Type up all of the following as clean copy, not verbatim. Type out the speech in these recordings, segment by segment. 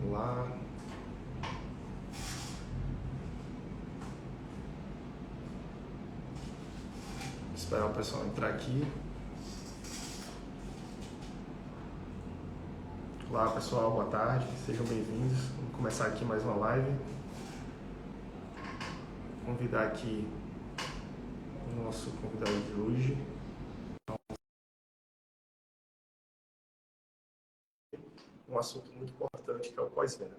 Vamos lá. Esperar o pessoal entrar aqui. Olá pessoal, boa tarde, sejam bem-vindos. Vamos começar aqui mais uma live. Vou convidar aqui o nosso convidado de hoje. Um assunto muito importante que é o pós-venda.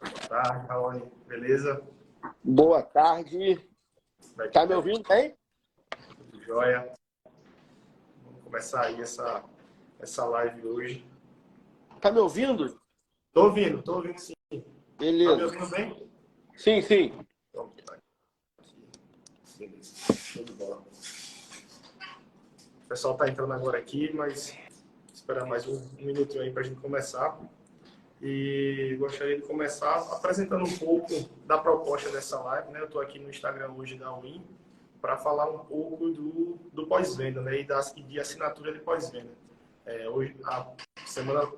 Boa tarde, Raoni, beleza? Boa tarde. Tá me ouvindo bem? Tudo jóia. Vamos começar aí essa live hoje. Tá me ouvindo? Tô ouvindo sim. Beleza. Tá me ouvindo bem? Sim, sim. Vamos lá. Beleza. Show de bola. O pessoal tá entrando agora aqui, mas esperar mais um minutinho aí pra gente começar. E gostaria de começar apresentando um pouco da proposta dessa live, né? Eu estou aqui no Instagram hoje da Win para falar um pouco do pós-venda, né? E de assinatura de pós-venda. Hoje,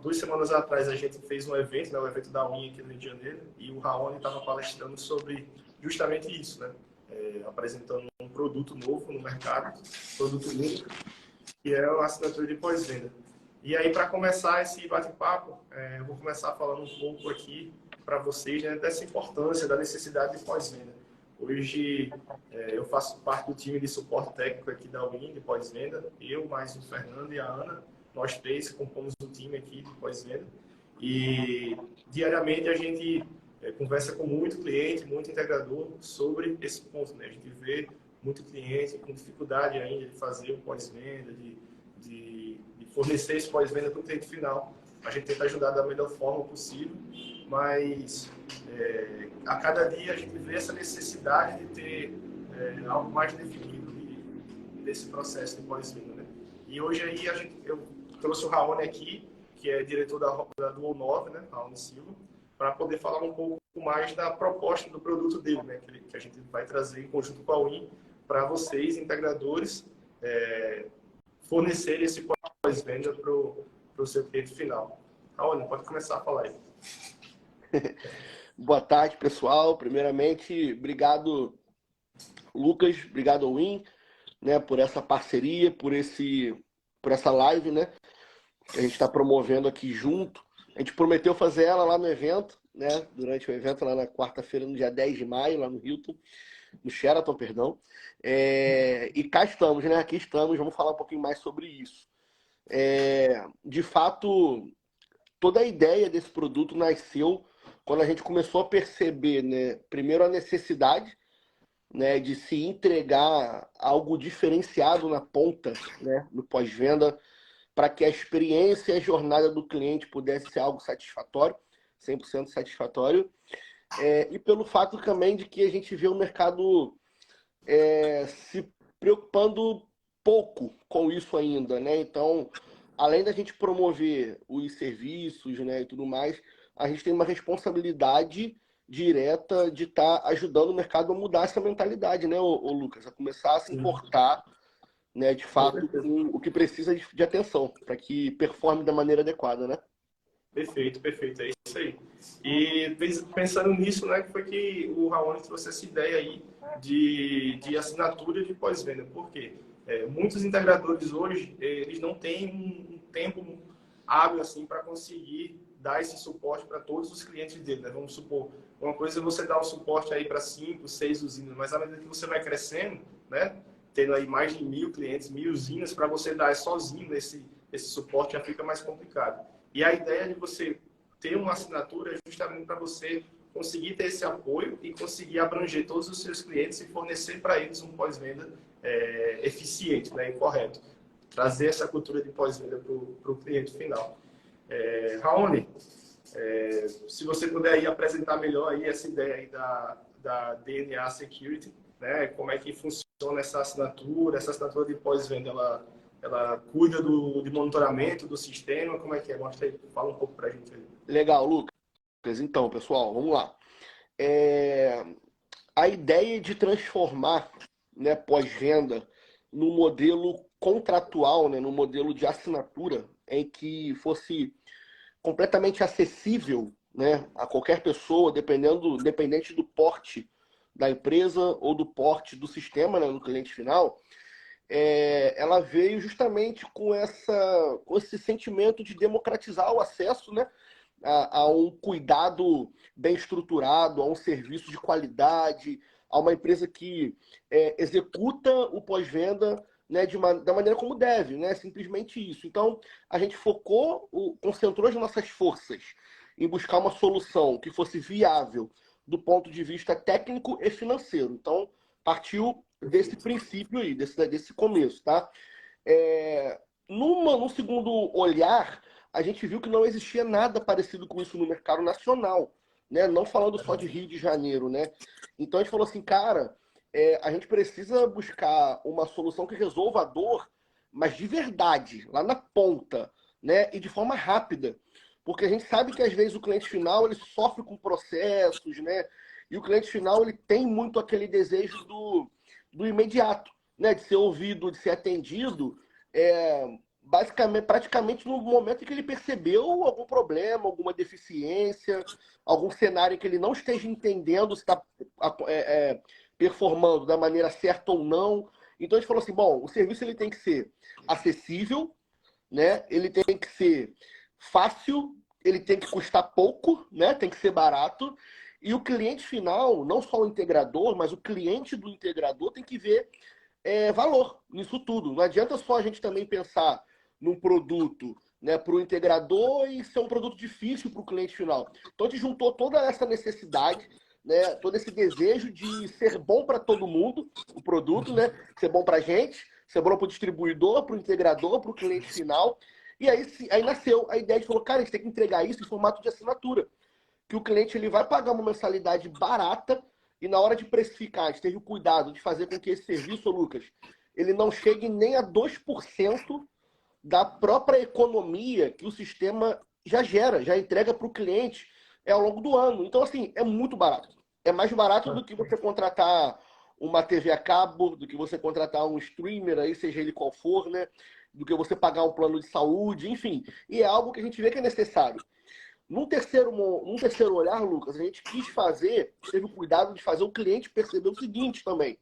2 semanas atrás, a gente fez um evento, né? O evento da Win aqui no Rio de Janeiro, e o Raoni estava palestrando sobre justamente isso, né? Apresentando um produto novo no mercado, produto único, que é a assinatura de pós-venda. E aí, para começar esse bate-papo, eu vou começar falando um pouco aqui para vocês, né, dessa importância, da necessidade de pós-venda. Hoje, eu faço parte do time de suporte técnico aqui da Win, de pós-venda. Eu, mais o Fernando e a Ana, nós três compomos um time aqui de pós-venda. E, diariamente, a gente conversa com muito cliente, muito integrador sobre esse ponto, né? A gente vê muito cliente com dificuldade ainda de fazer o pós-venda, de fornecer esse pós-venda para o cliente final. A gente tenta ajudar da melhor forma possível, mas a cada dia a gente vê essa necessidade de ter algo mais definido desse processo de pós-venda, né? E hoje aí eu trouxe o Raoni aqui, que é diretor da Dual 9, né, Raoni Silva, para poder falar um pouco mais da proposta do produto dele, né, que a gente vai trazer em conjunto com a Win para vocês, integradores, fornecer esse pós-venda para o seu cliente final. Raoni, pode começar a falar aí. Boa tarde, pessoal. Primeiramente, obrigado, Lucas, obrigado, Win, né, por essa parceria, por essa live, né, que a gente está promovendo aqui junto. A gente prometeu fazer ela lá no evento, né, durante o evento lá na quarta-feira, no dia 10 de maio, lá no Hilton, no Sheraton, perdão. E cá estamos, né? Aqui estamos, vamos falar um pouquinho mais sobre isso. De fato, toda a ideia desse produto nasceu quando a gente começou a perceber, né, primeiro a necessidade, né, de se entregar algo diferenciado na ponta, né, no pós-venda, para que a experiência e a jornada do cliente pudesse ser algo satisfatório, 100% satisfatório, e pelo fato também de que a gente vê o mercado se preocupando pouco com isso ainda, né? Então, além da gente promover os serviços, né, e tudo mais, a gente tem uma responsabilidade direta de estar ajudando o mercado a mudar essa mentalidade, né, ô Lucas? A começar a se importar, né, de fato, com o que precisa de atenção, para que performe da maneira adequada, né? Perfeito, perfeito, é isso aí. E pensando nisso, né, que foi que o Raoni trouxe essa ideia aí de assinatura de pós-venda. Por quê? Muitos integradores hoje, eles não têm um tempo hábil assim para conseguir dar esse suporte para todos os clientes dele, né? Vamos supor, uma coisa é você dar o suporte aí para 5, 6 usinas, mas à medida que você vai crescendo, né, tendo aí mais de 1.000 clientes, 1.000 usinas, para você dar sozinho esse suporte já fica mais complicado. E a ideia de você ter uma assinatura é justamente para você conseguir ter esse apoio e conseguir abranger todos os seus clientes e fornecer para eles um pós-venda eficiente, né, e correto. Trazer essa cultura de pós-venda para o cliente final. Raoni, se você puder aí apresentar melhor aí essa ideia aí da DNA Security, né, como é que funciona essa assinatura de pós-venda, ela cuida de monitoramento do sistema, como é que é? Mostra aí, fala um pouco para a gente aí. Legal, Lucas. Então, pessoal, vamos lá. A ideia de transformar, né, pós-venda no modelo contratual, né, no modelo de assinatura, em que fosse completamente acessível, né, a qualquer pessoa, dependente do porte da empresa ou do porte do sistema, né, do cliente final, ela veio justamente com esse sentimento de democratizar o acesso, né, a um cuidado bem estruturado, a um serviço de qualidade, a uma empresa que executa o pós-venda, né, da maneira como deve, né? Simplesmente isso. Então, a gente concentrou as nossas forças em buscar uma solução que fosse viável do ponto de vista técnico e financeiro. Então, partiu desse princípio aí, desse começo, tá? Num segundo olhar, a gente viu que não existia nada parecido com isso no mercado nacional, né? Não falando só de Rio de Janeiro, né? Então a gente falou assim, cara, a gente precisa buscar uma solução que resolva a dor, mas de verdade, lá na ponta, né? E de forma rápida. Porque a gente sabe que às vezes o cliente final ele sofre com processos, né? E o cliente final ele tem muito aquele desejo do imediato, né? De ser ouvido, de ser atendido, basicamente, praticamente no momento em que ele percebeu algum problema, alguma deficiência, algum cenário que ele não esteja entendendo se está performando da maneira certa ou não. Então a gente falou assim, bom, o serviço ele tem que ser acessível, né? Ele tem que ser fácil, ele tem que custar pouco, né? Tem que ser barato. E o cliente final, não só o integrador, mas o cliente do integrador tem que ver valor nisso tudo. Não adianta só a gente também pensar num produto, né, para o integrador e ser um produto difícil para o cliente final. Então a gente juntou toda essa necessidade, né, todo esse desejo de ser bom para todo mundo, o produto, né, ser bom para a gente, ser bom para o distribuidor, para o integrador, para o cliente final. E aí nasceu a ideia de falar, cara, a gente tem que entregar isso em formato de assinatura, que o cliente ele vai pagar uma mensalidade barata e na hora de precificar, a gente teve o cuidado de fazer com que esse serviço, Lucas, ele não chegue nem a 2% da própria economia que o sistema já gera, já entrega para o cliente ao longo do ano. Então, assim, é muito barato. É mais barato do que você contratar uma TV a cabo, do que você contratar um streamer, aí, seja ele qual for, né? Do que você pagar um plano de saúde, enfim. E é algo que a gente vê que é necessário. Num terceiro olhar, Lucas, a gente teve o cuidado de fazer o cliente perceber o seguinte também.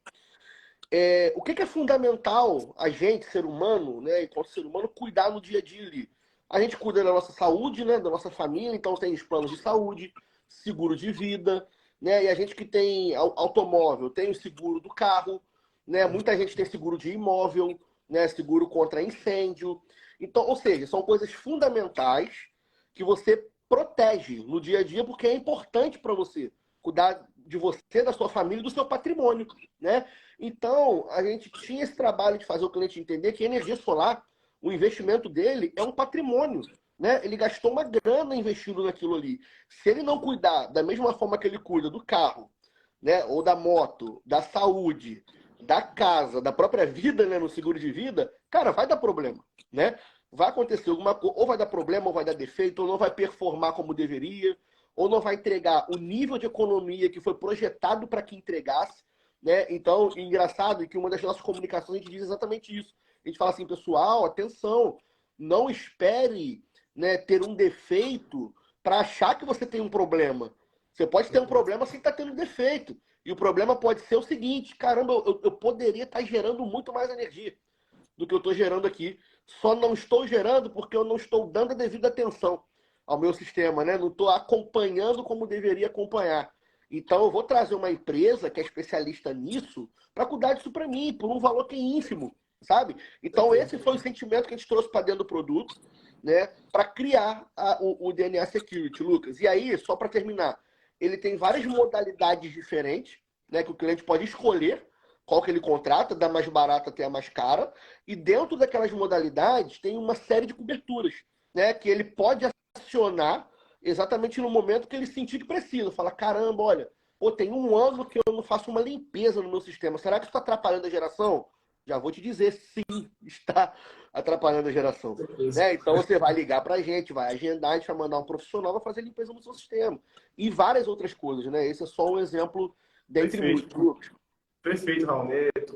O que é fundamental a gente, ser humano, né, enquanto ser humano, cuidar no dia a dia ali? A gente cuida da nossa saúde, né, da nossa família, então tem os planos de saúde, seguro de vida, né, e a gente que tem automóvel tem o seguro do carro, né, muita gente tem seguro de imóvel, né, seguro contra incêndio. Então, ou seja, são coisas fundamentais que você protege no dia a dia porque é importante para você cuidar de você, da sua família e do seu patrimônio, né? Então, a gente tinha esse trabalho de fazer o cliente entender que a energia solar, o investimento dele é um patrimônio, né? Ele gastou uma grana investindo naquilo ali. Se ele não cuidar da mesma forma que ele cuida do carro, né, ou da moto, da saúde, da casa, da própria vida, né, no seguro de vida, cara, vai dar problema, né? Vai acontecer alguma coisa, ou vai dar problema, ou vai dar defeito, ou não vai performar como deveria, ou não vai entregar o nível de economia que foi projetado para que entregasse, né? Então, engraçado que uma das nossas comunicações a gente diz exatamente isso. A gente fala assim, pessoal, atenção, não espere, né, ter um defeito para achar que você tem um problema. Você pode ter um problema sem estar tendo defeito. E o problema pode ser o seguinte, caramba, eu poderia estar gerando muito mais energia do que eu estou gerando aqui. Só não estou gerando porque eu não estou dando a devida atenção ao meu sistema, né? Não estou acompanhando como deveria acompanhar. Então eu vou trazer uma empresa que é especialista nisso para cuidar disso para mim, por um valor que é ínfimo, sabe? Então esse foi o sentimento que a gente trouxe para dentro do produto, né? Para criar o DNA Security, Lucas. E aí, só para terminar, ele tem várias modalidades diferentes, né? Que o cliente pode escolher qual que ele contrata, da mais barata até a mais cara. E dentro daquelas modalidades tem uma série de coberturas, né? Que ele pode acionar exatamente no momento que ele sentir que precisa. Fala, caramba, olha, pô, tem um ano que eu não faço uma limpeza no meu sistema. Será que isso está atrapalhando a geração? Já vou te dizer, sim, está atrapalhando a geração. Né? Então você vai ligar para a gente, vai agendar, a gente vai mandar um profissional, vai fazer limpeza no seu sistema. E várias outras coisas, né? Esse é só um exemplo dentre muitos. Perfeito, Raul.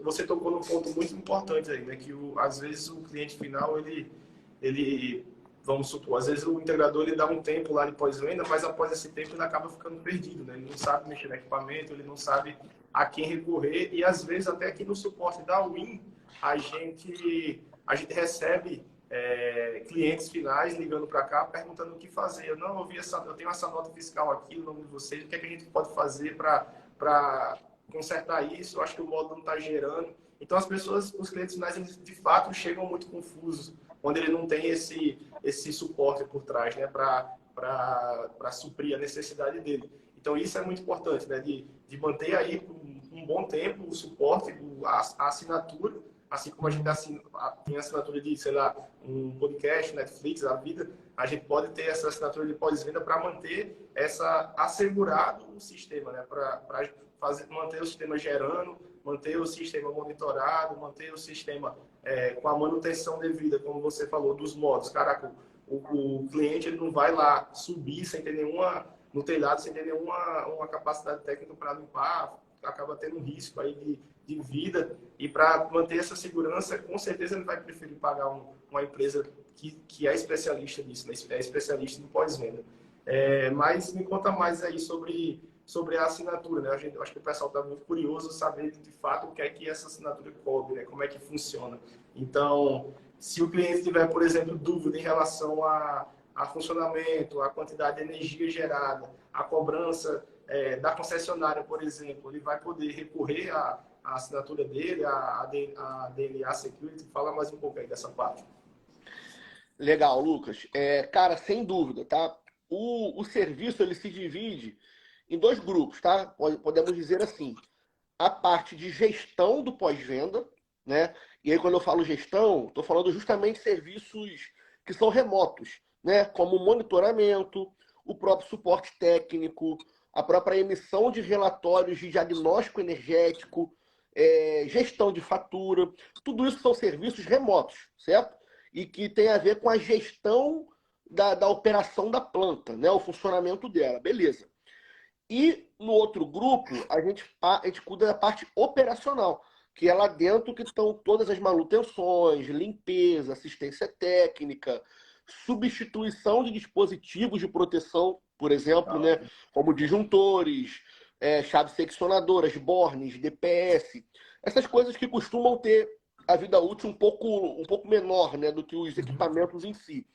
Você tocou num ponto muito importante aí, né? Que às vezes o cliente final, ele, vamos supor, às vezes o integrador ele dá um tempo lá de pós-venda, mas após esse tempo ele acaba ficando perdido, né? Ele não sabe mexer no equipamento, ele não sabe a quem recorrer e às vezes até aqui no suporte da Win a gente recebe clientes finais ligando para cá perguntando o que fazer. Eu tenho essa nota fiscal aqui, o nome de vocês, o que é que a gente pode fazer para consertar isso? Eu acho que o módulo não está gerando. Então as pessoas, os clientes finais, eles, de fato chegam muito confusos quando ele não tem esse suporte por trás, né, para suprir a necessidade dele. Então isso é muito importante, né, de manter aí por um bom tempo o suporte, a assinatura, assim como a gente tem assinatura de, sei lá, um podcast, Netflix, a vida, a gente pode ter essa assinatura de pós-venda para manter assegurado o sistema, né, para manter o sistema gerando, manter o sistema monitorado, manter o sistema com a manutenção devida, como você falou, dos modos. Caraca, o cliente ele não vai lá subir sem ter no telhado, sem ter nenhuma uma capacidade técnica para limpar, acaba tendo um risco aí de vida. E para manter essa segurança, com certeza ele vai preferir pagar uma empresa que é especialista nisso, né? É especialista em pós-venda. Mas me conta mais aí sobre a assinatura, né? Acho que o pessoal está muito curioso saber de fato o que é que essa assinatura cobre, né? Como é que funciona. Então, se o cliente tiver, por exemplo, dúvida em relação a funcionamento, a quantidade de energia gerada, a cobrança da concessionária, por exemplo, ele vai poder recorrer à assinatura dele, a DNA Security. Fala mais um pouco aí dessa parte. Legal, Lucas. Cara, sem dúvida, tá? O serviço ele se divide em dois grupos, tá? Podemos dizer assim, a parte de gestão do pós-venda, né? E aí quando eu falo gestão, estou falando justamente de serviços que são remotos, né? Como monitoramento, o próprio suporte técnico, a própria emissão de relatórios de diagnóstico energético, gestão de fatura, tudo isso são serviços remotos, certo? E que tem a ver com a gestão da operação da planta, né? O funcionamento dela, beleza. E no outro grupo, a gente cuida da parte operacional, que é lá dentro que estão todas as manutenções, limpeza, assistência técnica, substituição de dispositivos de proteção, por exemplo, né, como disjuntores, chaves seccionadoras, bornes, DPS, essas coisas que costumam ter a vida útil um pouco menor, né, do que os equipamentos em si.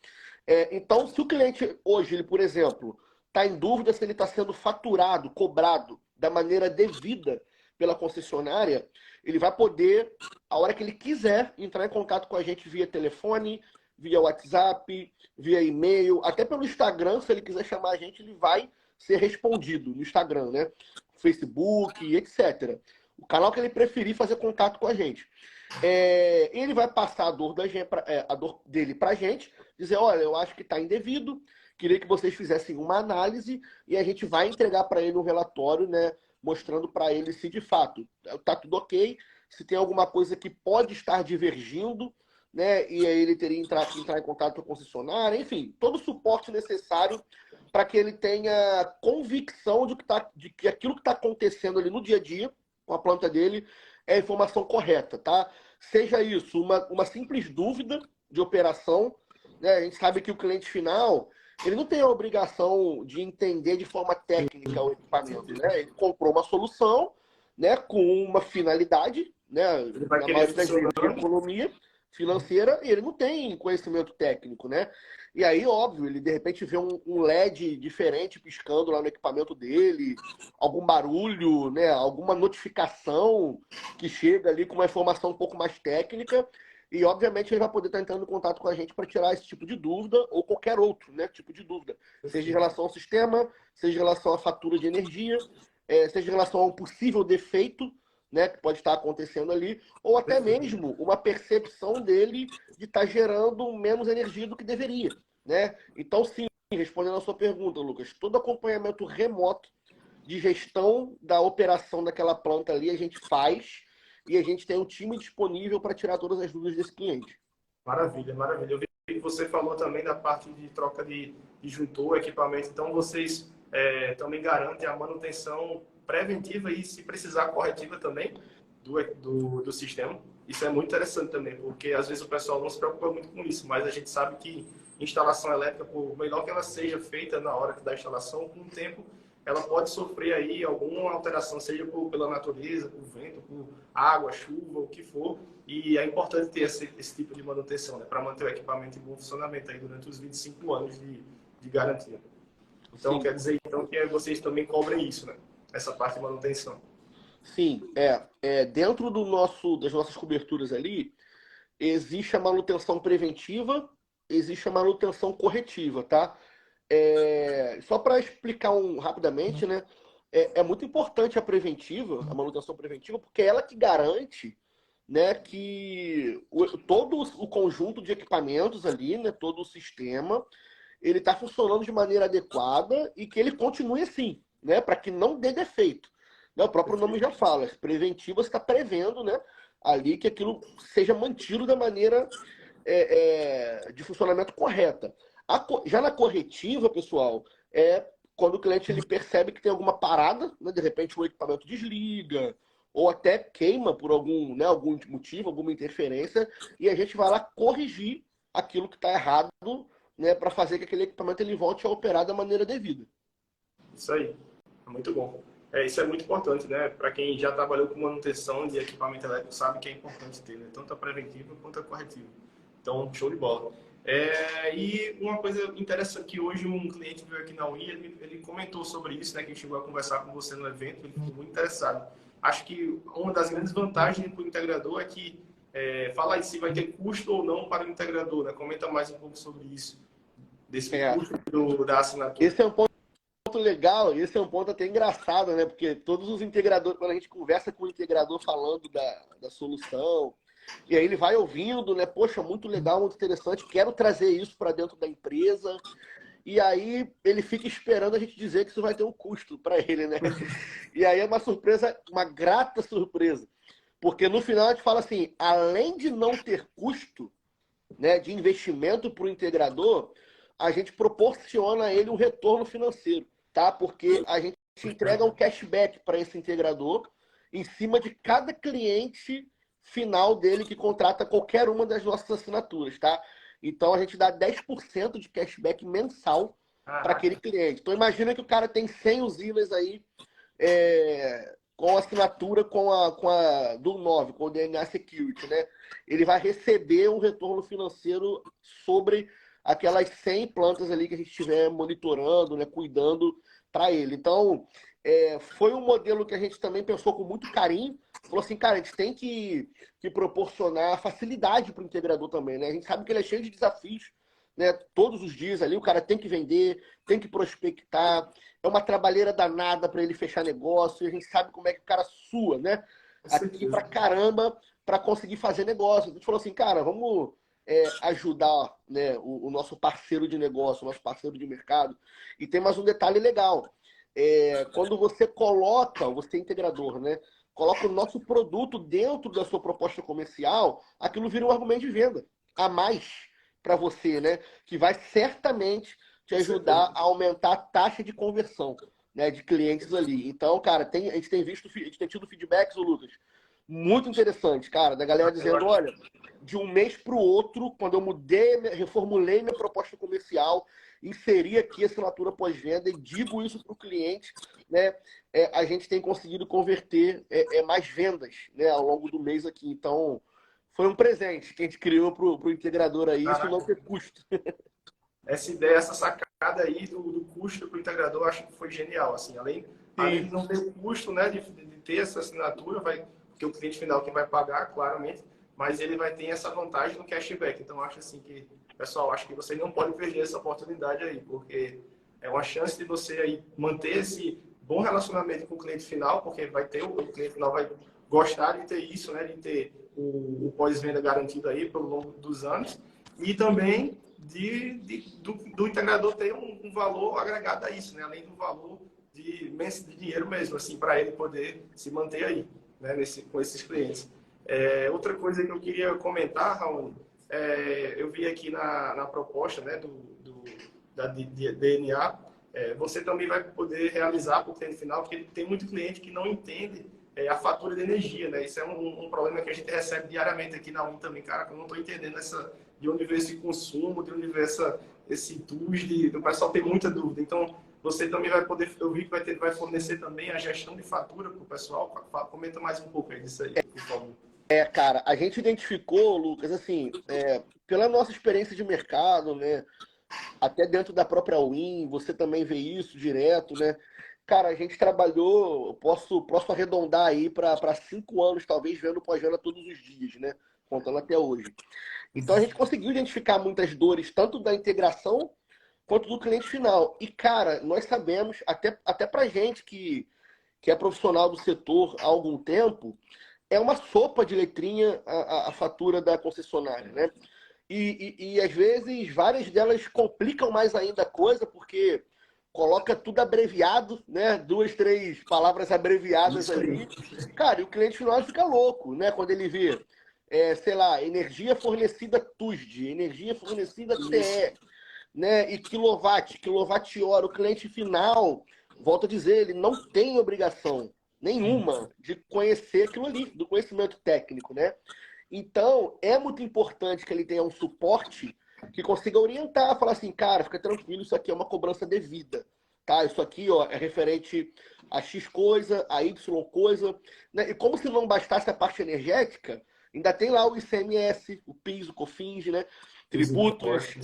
Então, se o cliente hoje, ele, por exemplo, está em dúvida se ele está sendo faturado, cobrado da maneira devida pela concessionária, ele vai poder, a hora que ele quiser, entrar em contato com a gente via telefone, via WhatsApp, via e-mail, até pelo Instagram, se ele quiser chamar a gente, ele vai ser respondido no Instagram, né? Facebook, etc. O canal que ele preferir fazer contato com a gente. Ele vai passar a dor dele para a gente, dizer, olha, eu acho que está indevido, queria que vocês fizessem uma análise e a gente vai entregar para ele um relatório, né, mostrando para ele se de fato está tudo ok, se tem alguma coisa que pode estar divergindo, né, e aí ele teria que entrar em contato com a concessionária, enfim, todo o suporte necessário para que ele tenha convicção de que aquilo que está acontecendo ali no dia a dia com a planta dele é a informação correta, tá? Seja isso uma simples dúvida de operação, né? A gente sabe que o cliente final ele não tem a obrigação de entender de forma técnica o equipamento, né? Ele comprou uma solução, né, com uma finalidade, né, na maioria das vezes de economia financeira, e ele não tem conhecimento técnico, né? E aí, óbvio, ele de repente vê um LED diferente piscando lá no equipamento dele, algum barulho, né, alguma notificação que chega ali com uma informação um pouco mais técnica, e obviamente ele vai poder estar entrando em contato com a gente para tirar esse tipo de dúvida ou qualquer outro, né, tipo de dúvida, seja em relação ao sistema, seja em relação à fatura de energia, seja em relação a um possível defeito, né, que pode estar acontecendo ali, ou até mesmo uma percepção dele de estar gerando menos energia do que deveria, né? Então, sim, respondendo a sua pergunta, Lucas, todo acompanhamento remoto de gestão da operação daquela planta ali a gente faz e a gente tem um time disponível para tirar todas as dúvidas desse cliente. Maravilha, maravilha. Eu vi que você falou também da parte de troca de disjuntor, equipamento, então vocês também garantem a manutenção preventiva e, se precisar, corretiva também? do sistema. Isso é muito interessante também, porque às vezes o pessoal não se preocupa muito com isso, mas a gente sabe que instalação elétrica, por melhor que ela seja feita na hora da instalação, com o tempo ela pode sofrer aí alguma alteração, seja pela natureza, por vento, por água, chuva, o que for. E é importante ter esse tipo de manutenção, né, para manter o equipamento em bom funcionamento aí durante os 25 anos de garantia. Então, Sim. quer dizer então, que vocês também cobrem isso, né? Essa parte de manutenção. Sim, dentro das nossas coberturas ali, existe a manutenção preventiva, existe a manutenção corretiva, tá? Só para explicar rapidamente, né? É muito importante a preventiva, a manutenção preventiva, porque é ela que garante, né, que todo o conjunto de equipamentos ali, né, todo o sistema, ele está funcionando de maneira adequada e que ele continue assim, né, para que não dê defeito. Né, o próprio nome já fala, preventiva está prevendo, né, ali que aquilo seja mantido da maneira de funcionamento correta. Já na corretiva, pessoal, quando o cliente ele percebe que tem alguma parada, né, de repente o equipamento desliga, ou até queima por algum motivo, alguma interferência, e a gente vai lá corrigir aquilo que está errado, né, para fazer que aquele equipamento ele volte a operar da maneira devida. Isso aí, é muito bom. Isso é muito importante, né? Para quem já trabalhou com manutenção de equipamento elétrico, sabe que é importante ter, né? Tanto a preventiva quanto a corretiva. Então, show de bola. E uma coisa interessante que hoje um cliente veio aqui na UI, ele comentou sobre isso, né? Que chegou a conversar com você no evento, ele ficou muito interessado. Acho que uma das grandes vantagens do integrador é que fala aí se vai ter custo ou não para o integrador, né? Comenta mais um pouco sobre isso, desse custo da assinatura. Esse é um ponto legal, esse é um ponto até engraçado, né? Porque todos os integradores, quando a gente conversa com o integrador falando da solução, e aí ele vai ouvindo, né? Poxa, muito legal, muito interessante, quero trazer isso para dentro da empresa. E aí ele fica esperando a gente dizer que isso vai ter um custo para ele, né? E aí é uma surpresa, uma grata surpresa. Porque no final a gente fala assim, além de não ter custo, né, de investimento para o integrador, a gente proporciona a ele um retorno financeiro, tá? Porque a gente entrega um cashback para esse integrador em cima de cada cliente final dele que contrata qualquer uma das nossas assinaturas, tá? Então a gente dá 10% de cashback mensal para aquele cliente. Então imagina que o cara tem 100 usinas aí com assinatura com a do 9, com o DNA Security, né? Ele vai receber um retorno financeiro sobre aquelas 100 plantas ali que a gente estiver monitorando, né, cuidando para ele. Então, foi um modelo que a gente também pensou com muito carinho. Falou assim, cara, a gente tem que proporcionar facilidade para o integrador também, né? A gente sabe que ele é cheio de desafios, né? Todos os dias ali o cara tem que vender, tem que prospectar, é uma trabalheira danada para ele fechar negócio, e a gente sabe como é que o cara sua, né? Aqui pra caramba para conseguir fazer negócio. A gente falou assim, cara, vamos ajudar, né, o nosso parceiro de negócio, o nosso parceiro de mercado. E tem mais um detalhe legal. Quando você coloca, você é integrador, né? Coloca o nosso produto dentro da sua proposta comercial, aquilo vira um argumento de venda a mais para você, né? Que vai certamente te ajudar a aumentar a taxa de conversão, né, de clientes ali. Então, cara, a gente tem tido feedbacks, Lucas, muito interessante, cara, da galera dizendo, olha, de um mês para o outro, quando eu reformulei minha proposta comercial, inseri aqui a assinatura pós-venda e digo isso para o cliente, né? A gente tem conseguido converter mais vendas, né, ao longo do mês aqui. Então, foi um presente que a gente criou para o integrador aí, isso não ter custo. Essa ideia, essa sacada aí do custo para o integrador, acho que foi genial. Assim, além de não ter o custo, né, de ter essa assinatura, porque o cliente final que vai pagar, claramente, mas ele vai ter essa vantagem no cashback. Então, acho assim que, pessoal, acho que vocês não podem perder essa oportunidade aí, porque é uma chance de você aí manter esse bom relacionamento com o cliente final, porque o cliente final vai gostar de ter isso, né, de ter o pós-venda garantido aí pelo longo dos anos, e também do integrador ter um valor agregado a isso, né, além do valor de dinheiro mesmo, assim, para ele poder se manter aí, né, com esses clientes. Outra coisa que eu queria comentar, Raul, eu vi aqui na proposta, né, da DNA, você também vai poder realizar para o cliente final, porque tem muito cliente que não entende a fatura de energia, né? Isso é um problema que a gente recebe diariamente aqui na UN também, cara, que eu não estou entendendo de onde veio esse consumo, de onde veio esse TUS, o pessoal tem muita dúvida. Então, você também vai poder, eu vi que vai fornecer também a gestão de fatura para o pessoal. Comenta mais um pouco aí disso aí, por favor. Cara, a gente identificou, Lucas, assim, pela nossa experiência de mercado, né? Até dentro da própria Win, você também vê isso direto, né? Cara, a gente trabalhou, posso arredondar aí para 5 anos, talvez, vendo pós-venda todos os dias, né? Contando até hoje. Então a gente conseguiu identificar muitas dores, tanto da integração quanto do cliente final. E, cara, nós sabemos, até pra gente que é profissional do setor há algum tempo, é uma sopa de letrinha a fatura da concessionária, né? E às vezes várias delas complicam mais ainda a coisa, porque coloca tudo abreviado, né? 2, 3 palavras abreviadas ali. Cara, e o cliente final fica louco, né? Quando ele vê, sei lá, energia fornecida TUSD, energia fornecida TE, né? E quilowatt-hora. O cliente final, volto a dizer, ele não tem obrigação nenhuma de conhecer aquilo ali, do conhecimento técnico, né? Então, é muito importante que ele tenha um suporte que consiga orientar, falar assim, cara, fica tranquilo, isso aqui é uma cobrança devida, tá? Isso aqui, ó, é referente a X coisa, a Y coisa, né? E como se não bastasse a parte energética, ainda tem lá o ICMS, o PIS, o COFINS, né? Tributos,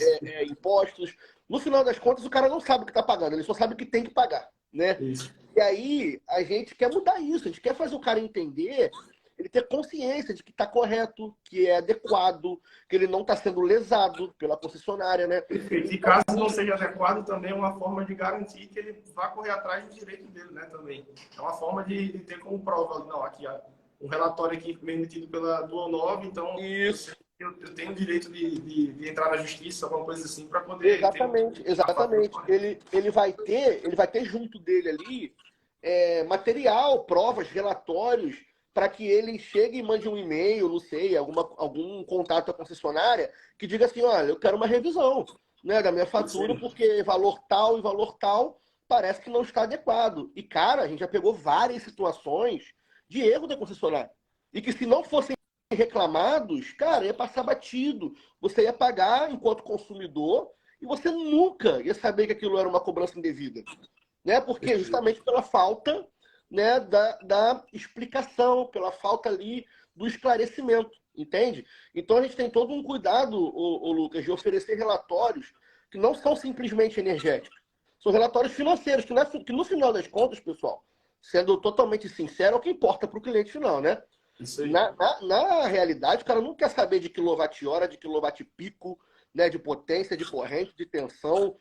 impostos. No final das contas, o cara não sabe o que está pagando, ele só sabe o que tem que pagar, né? Isso. E aí, a gente quer mudar isso, a gente quer fazer o cara entender, ele ter consciência de que está correto, que é adequado, que ele não está sendo lesado pela concessionária, né? Perfeito. E caso não seja adequado, também é uma forma de garantir que ele vá correr atrás do direito dele, né? Também. É uma forma de ter como prova, não, aqui, ó, um relatório aqui emitido pela Dual 9, então Isso. eu tenho o direito de entrar na justiça, alguma coisa assim, para poder Exatamente, ter a fatura exatamente. correta. Ele vai ter junto dele ali material, provas, relatórios, para que ele chegue e mande um e-mail, não sei, algum contato à concessionária que diga assim, olha, eu quero uma revisão, né, da minha fatura, porque valor tal e valor tal parece que não está adequado. E, cara, a gente já pegou várias situações de erro da concessionária. E que se não fossem reclamados, cara, ia passar batido. Você ia pagar enquanto consumidor e você nunca ia saber que aquilo era uma cobrança indevida, né? Porque justamente pela falta, né, da explicação, pela falta ali do esclarecimento, entende? Então a gente tem todo um cuidado, Lucas, de oferecer relatórios que não são simplesmente energéticos, são relatórios financeiros, que no final das contas, pessoal, sendo totalmente sincero, é o que importa para o cliente final, né? Isso aí. Na realidade, o cara não quer saber de quilowatt-hora, de quilowatt-pico, né, de potência, de corrente, de tensão,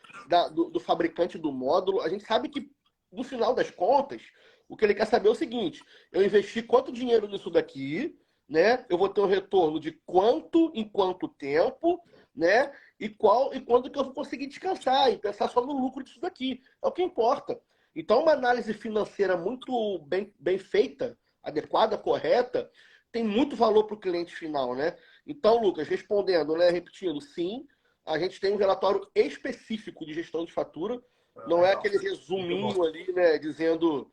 do fabricante do módulo. A gente sabe que, no final das contas, o que ele quer saber é o seguinte: eu investi quanto dinheiro nisso daqui, né? Eu vou ter um retorno de quanto em quanto tempo, né? E quando que eu vou conseguir descansar e pensar só no lucro disso daqui. É o que importa. Então, uma análise financeira muito bem feita, adequada, correta, tem muito valor para o cliente final, né? Então, Lucas, respondendo, né, repetindo, sim, a gente tem um relatório específico de gestão de fatura, não é aquele resuminho ali, né, dizendo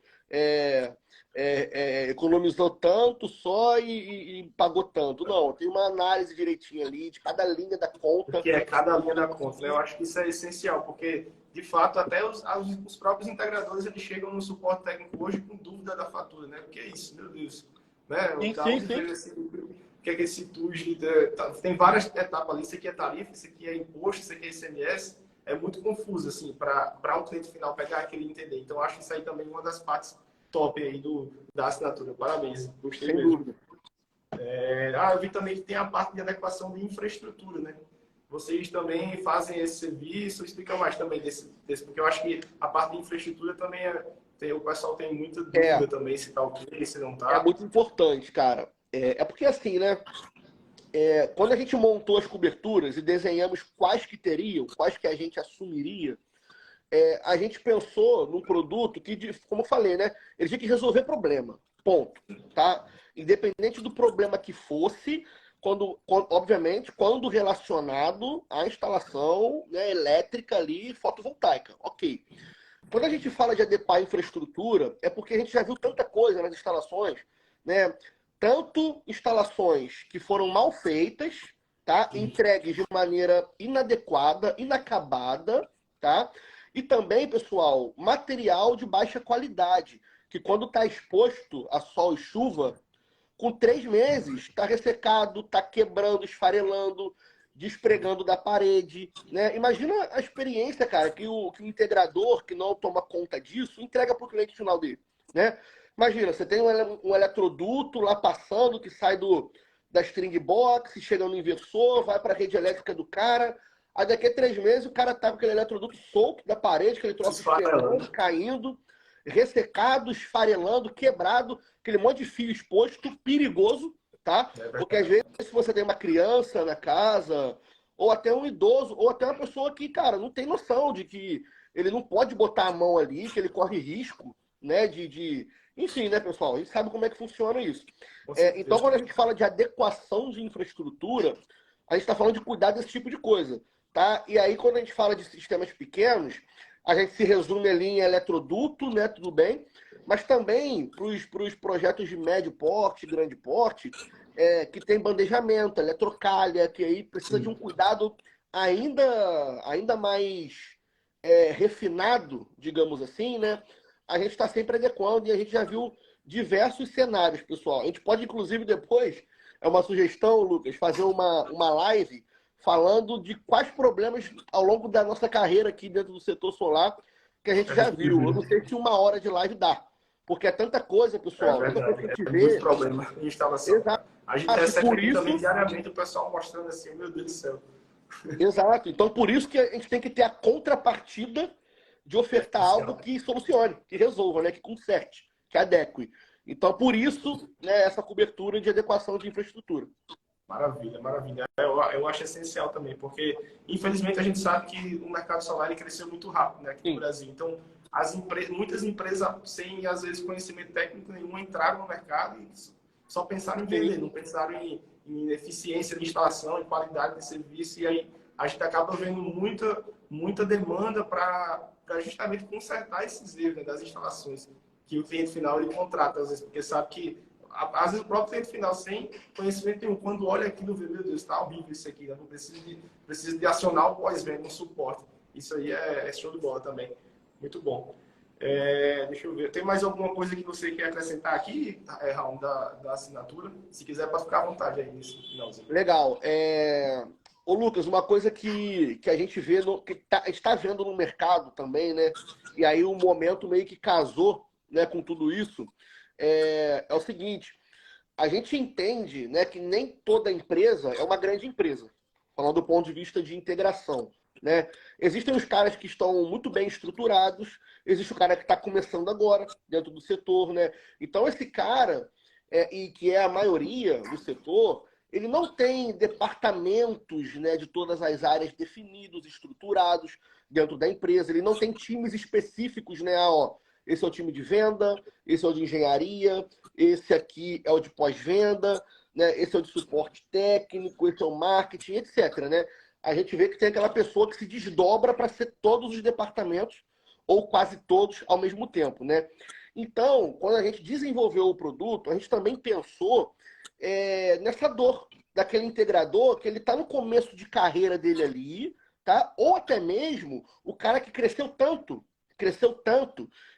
economizou tanto só e pagou tanto. Não, tem uma análise direitinha ali de cada linha da conta. Que é cada linha da conta, né? Eu acho que isso é essencial, porque, de fato, até os próprios integradores eles chegam no suporte técnico hoje com dúvida da fatura, né? O que é isso, meu Deus? Né? O que é que esse TUJ... Tem várias etapas ali, isso aqui é tarifa, isso aqui é imposto, isso aqui é ICMS, é muito confuso, assim, para o cliente final pegar aquele e entender. Então, eu acho isso aí também uma das partes top aí da assinatura. Parabéns, gostei Sem mesmo. dúvida. Eu vi também que tem a parte de adequação de infraestrutura, né? Vocês também fazem esse serviço? Explica mais também desse porque eu acho que a parte de infraestrutura também o pessoal tem muita dúvida também se está ok, se não está. É muito importante, cara. É porque assim, né? Quando a gente montou as coberturas e desenhamos quais que a gente assumiria, a gente pensou num produto que, como eu falei, né? Ele tinha que resolver problema. Ponto. Tá? Independente do problema que fosse, obviamente, quando relacionado à instalação, né, elétrica ali, fotovoltaica. Ok. quando a gente fala de adequar a infraestrutura, é porque a gente já viu tanta coisa nas instalações, né? Tanto instalações que foram mal feitas, tá? Entregues de maneira inadequada, inacabada, tá? E também, pessoal, material de baixa qualidade, que quando está exposto a sol e chuva, com 3 meses, está ressecado, está quebrando, esfarelando, despregando da parede, né? Imagina a experiência, cara, que o integrador que não toma conta disso entrega para o cliente final dele, né? Imagina, você tem um eletroduto lá passando que sai da string box, chega no inversor, vai para a rede elétrica do cara. Aí daqui a 3 meses o cara tá com aquele eletroduto solto da parede, aquele troço esquentando, caindo, ressecado, esfarelando, quebrado, aquele monte de fio exposto, perigoso, tá? Porque às vezes se você tem uma criança na casa, ou até um idoso, ou até uma pessoa que, cara, não tem noção de que ele não pode botar a mão ali, que ele corre risco, né, Enfim, né, pessoal? A gente sabe como é que funciona isso. Então, quando a gente fala de adequação de infraestrutura, a gente está falando de cuidar desse tipo de coisa, tá? E aí, quando a gente fala de sistemas pequenos, a gente se resume ali em eletroduto, né? Tudo bem. Mas também para os projetos de médio porte, grande porte, que tem bandejamento, eletrocalha, que aí precisa de um cuidado ainda mais refinado, digamos assim, né? A gente está sempre adequando e a gente já viu diversos cenários, pessoal. A gente pode, inclusive, depois, é uma sugestão, Lucas, fazer uma live falando de quais problemas ao longo da nossa carreira aqui dentro do setor solar que a gente já viu. Eu não sei se 1 hora de live dá, porque é tanta coisa, pessoal. É Tanta coisa que verdade, a gente é vê. muito problema em instalação. Exato. A gente recebe Por aqui também isso, diariamente o pessoal mostrando assim, meu Deus do céu. exato. Então, por isso que a gente tem que ter a contrapartida de ofertar algo que solucione, que resolva, né? Que conserte, que adeque. Então, por isso, né, essa cobertura de adequação de infraestrutura. Maravilha, maravilha. Eu acho essencial também, porque infelizmente a gente sabe que o mercado solar ele cresceu muito rápido, né, aqui no Brasil. Então, muitas empresas sem às vezes conhecimento técnico nenhum entraram no mercado e só pensaram em vender, não pensaram em eficiência de instalação, em qualidade de serviço, e aí a gente acaba vendo muita demanda para justamente consertar esses erros, né, das instalações que o cliente final ele contrata, às vezes, porque sabe que às vezes o próprio cliente final, sem conhecimento nenhum, quando olha aquilo, vê, meu Deus, está horrível isso aqui, né? Preciso de acionar o pós-venda, um suporte. Isso aí é show de bola também. Muito bom. Deixa eu ver. Tem mais alguma coisa que você quer acrescentar aqui, Raul, da assinatura? Se quiser, para ficar à vontade aí nesse finalzinho. Legal. Ô, Lucas, uma coisa que a gente vê, está vendo no mercado também, né? E aí o momento meio que casou, né, com tudo isso, é o seguinte: a gente entende, né, que nem toda empresa é uma grande empresa, falando do ponto de vista de integração, né? Existem os caras que estão muito bem estruturados, existe o cara que está começando agora dentro do setor, né? Então esse cara, e que é a maioria do setor, ele não tem departamentos, né, de todas as áreas definidos, estruturados dentro da empresa, ele não tem times específicos, né? Esse é o time de venda, esse é o de engenharia, esse aqui é o de pós-venda, né? Esse é o de suporte técnico, esse é o marketing, etc. Né? A gente vê que tem aquela pessoa que se desdobra para ser todos os departamentos, ou quase todos ao mesmo tempo. Né? Então, quando a gente desenvolveu o produto, a gente também pensou nessa dor daquele integrador que ele está no começo de carreira dele ali, tá? Ou até mesmo o cara que cresceu tanto,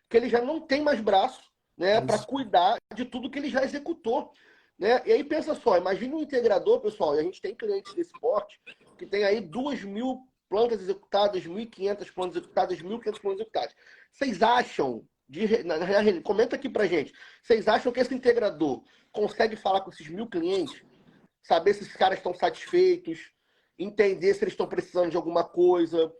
que ele já não tem mais braço, né, para cuidar de tudo que ele já executou. Né? E aí pensa só, imagine um integrador, pessoal, e a gente tem clientes desse porte que tem aí 2.000 plantas executadas, 1.500 plantas executadas, 1.500 plantas executadas. Vocês acham, comenta aqui pra gente, vocês acham que esse integrador consegue falar com esses 1.000 clientes, saber se esses caras estão satisfeitos, entender se eles estão precisando de alguma coisa?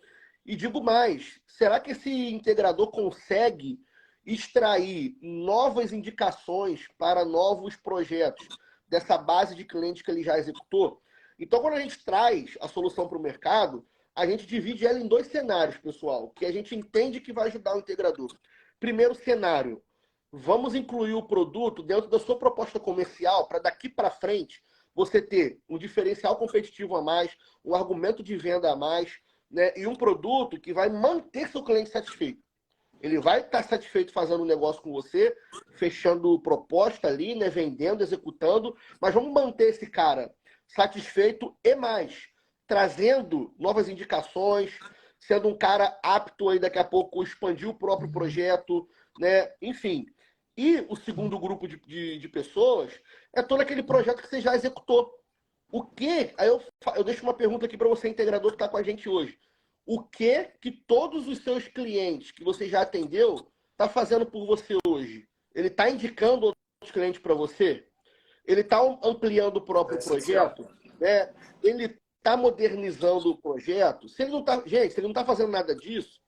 E digo mais, será que esse integrador consegue extrair novas indicações para novos projetos dessa base de clientes que ele já executou? Então, quando a gente traz a solução para o mercado, a gente divide ela em 2 cenários, pessoal, que a gente entende que vai ajudar o integrador. Primeiro cenário, vamos incluir o produto dentro da sua proposta comercial para daqui para frente você ter um diferencial competitivo a mais, um argumento de venda a mais, né, e um produto que vai manter seu cliente satisfeito. Ele vai estar satisfeito fazendo um negócio com você, fechando proposta ali, né? Vendendo, executando. Mas vamos manter esse cara satisfeito e mais, trazendo novas indicações, sendo um cara apto aí daqui a pouco expandir o próprio projeto, né? Enfim. E o segundo grupo de pessoas é todo aquele projeto que você já executou. O que? Aí eu deixo uma pergunta aqui para você, integrador, que está com a gente hoje. O que todos os seus clientes que você já atendeu está fazendo por você hoje? Ele está indicando outros clientes para você? Ele está ampliando o próprio projeto? Né? Ele está modernizando o projeto? Se ele não tá, gente, se ele não está fazendo nada disso,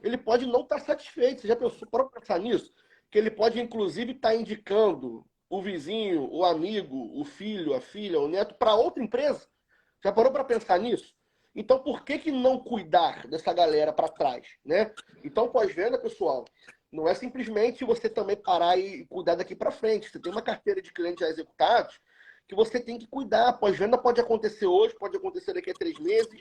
ele pode não estar satisfeito. Você já pensou para pensar nisso? Que ele pode, inclusive, estar indicando o vizinho, o amigo, o filho, a filha, o neto para outra empresa? Já parou para pensar nisso? Então, por que não cuidar dessa galera para trás, né? Então, pós-venda, pessoal, não é simplesmente você também parar e cuidar daqui para frente. Você tem uma carteira de clientes já executados que você tem que cuidar. Pós-venda pode acontecer hoje, pode acontecer daqui a 3 meses,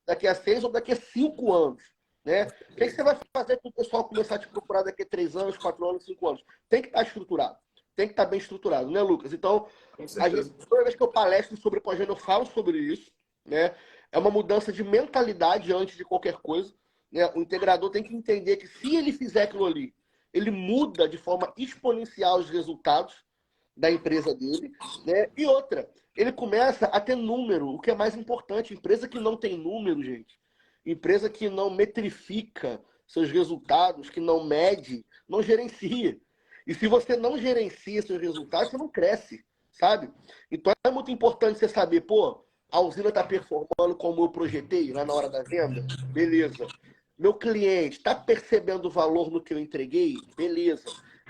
daqui a 6 ou daqui a 5 anos. Né? O que você vai fazer para o pessoal começar a te procurar daqui a 3 anos, 4 anos, 5 anos? Tem que estar estruturado. Tem que estar bem estruturado, né, Lucas? Então, toda vez que eu palestro sobre pós-venda, eu falo sobre isso. Né? É uma mudança de mentalidade antes de qualquer coisa. Né? O integrador tem que entender que se ele fizer aquilo ali, ele muda de forma exponencial os resultados da empresa dele. Né? E outra, ele começa a ter número, o que é mais importante. Empresa que não tem número, gente, empresa que não metrifica seus resultados, que não mede, não gerencia. E se você não gerencia seus resultados, você não cresce, sabe? Então é muito importante você saber, pô, a usina está performando como eu projetei lá na hora da venda? Beleza. Meu cliente está percebendo o valor no que eu entreguei? Beleza.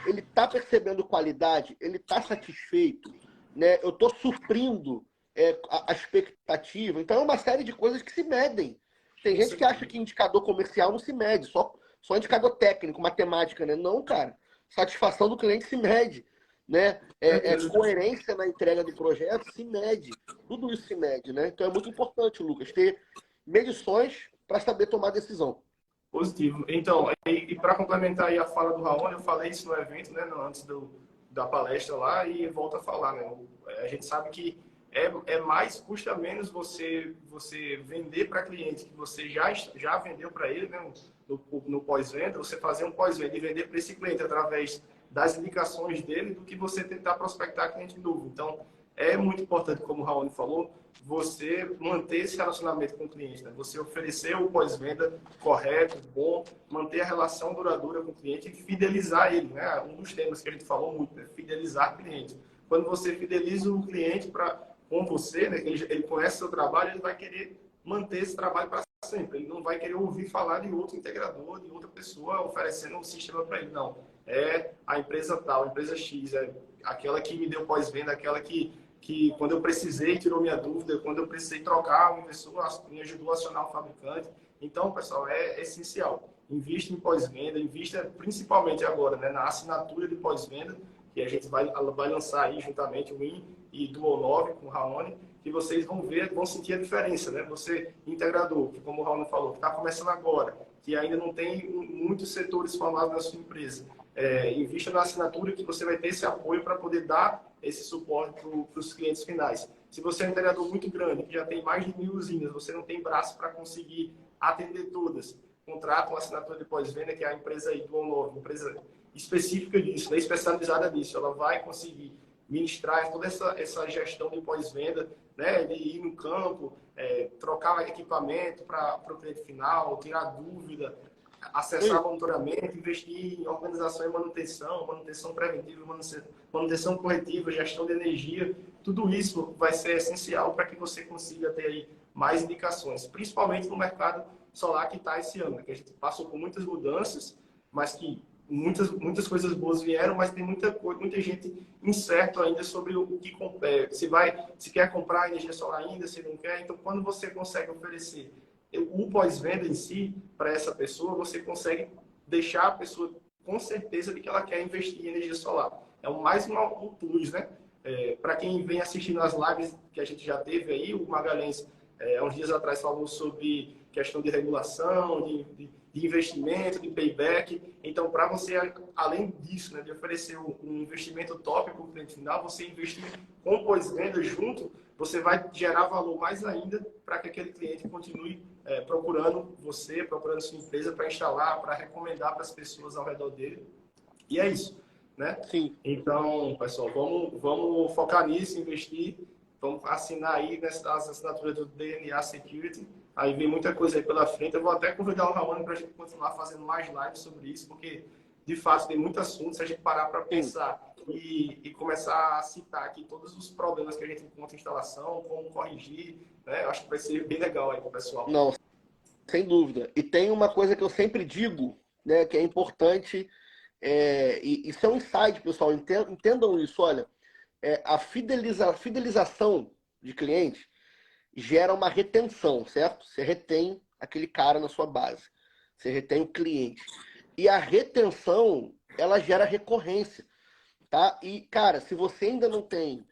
Ele está percebendo qualidade? Ele está satisfeito? Né? Eu estou suprindo a expectativa? Então é uma série de coisas que se medem. Tem gente que acha que indicador comercial não se mede, só indicador técnico, matemática, né? Não, cara. Satisfação do cliente se mede. Né? Coerência na entrega do projeto se mede. Tudo isso se mede, né? Então é muito importante, Lucas, ter medições para saber tomar decisão. Positivo. Então, e para complementar aí a fala do Raoni, eu falei isso no evento, né, antes da palestra lá, e volto a falar, né? A gente sabe que custa menos você vender para cliente que você já vendeu para ele, né, no pós-venda, você fazer um pós-venda e vender para esse cliente através das indicações dele, do que você tentar prospectar cliente novo. Então, é muito importante, como o Raoni falou, você manter esse relacionamento com o cliente, né? Você oferecer o pós-venda correto, bom, manter a relação duradoura com o cliente e fidelizar ele, né? Um dos temas que a gente falou muito, né? Fidelizar o cliente. Quando você fideliza o cliente com você, né? Ele conhece o seu trabalho, ele vai querer manter esse trabalho para sempre. Ele não vai querer ouvir falar de outro integrador, de outra pessoa oferecendo um sistema para ele. Não. É a empresa tal, a empresa X, é aquela que me deu pós-venda, aquela que quando eu precisei tirou minha dúvida, quando eu precisei trocar uma pessoa, me ajudou a acionar o fabricante. Então, pessoal, é essencial. Invista em pós-venda, invista principalmente agora, né, na assinatura de pós-venda, que a gente vai lançar aí juntamente o IN e Duo 9 com o Raoni, que vocês vão sentir a diferença, né? Você, integrador, que como o Raoni falou, que está começando agora, que ainda não tem muitos setores formados na sua empresa, invista na assinatura que você vai ter esse apoio para poder dar esse suporte para os clientes finais. Se você é um integrador muito grande, que já tem mais de 1000 usinas, você não tem braço para conseguir atender todas, contrata uma assinatura de pós-venda, que é a empresa aí, Duo 9, empresa específica disso, né, especializada nisso. Ela vai conseguir ministrar toda essa gestão de pós-venda, né, de ir no campo, trocar equipamento para o cliente final, tirar dúvida, acessar monitoramento, investir em organização e manutenção preventiva, manutenção corretiva, gestão de energia. Tudo isso vai ser essencial para que você consiga ter aí mais indicações, principalmente no mercado solar que está esse ano, que a gente passou por muitas mudanças, mas que muitas coisas boas vieram, mas tem muita gente incerta ainda sobre o que se quer comprar energia solar ainda, se não quer. Então, quando você consegue oferecer o pós-venda em si para essa pessoa, você consegue deixar a pessoa com certeza de que ela quer investir em energia solar. É mais um plus, né? Para quem vem assistindo as lives que a gente já teve aí, o Magalhães, uns dias atrás, falou sobre questão de regulação, de investimento, de payback. Então, para você, além disso, né, de oferecer um investimento top para o cliente final, você investir com pós-venda junto, você vai gerar valor mais ainda para que aquele cliente continue procurando você, procurando sua empresa para instalar, para recomendar para as pessoas ao redor dele. E é isso, né? Sim. Então, pessoal, vamos focar nisso, investir, vamos assinar aí as assinaturas do DNA Security. Aí vem muita coisa aí pela frente. Eu vou até convidar o Raoni para a gente continuar fazendo mais lives sobre isso, porque, de fato, tem muito assunto. Se a gente parar para pensar e começar a citar aqui todos os problemas que a gente encontra em instalação, como corrigir, né? Eu acho que vai ser bem legal aí para o pessoal. Não, sem dúvida. E tem uma coisa que eu sempre digo, né, que é importante, e isso é um insight, pessoal, entendam isso, olha, a fidelização de cliente gera uma retenção, certo? Você retém aquele cara na sua base, você retém o cliente. E a retenção, ela gera recorrência, tá? E, cara, se você ainda não tem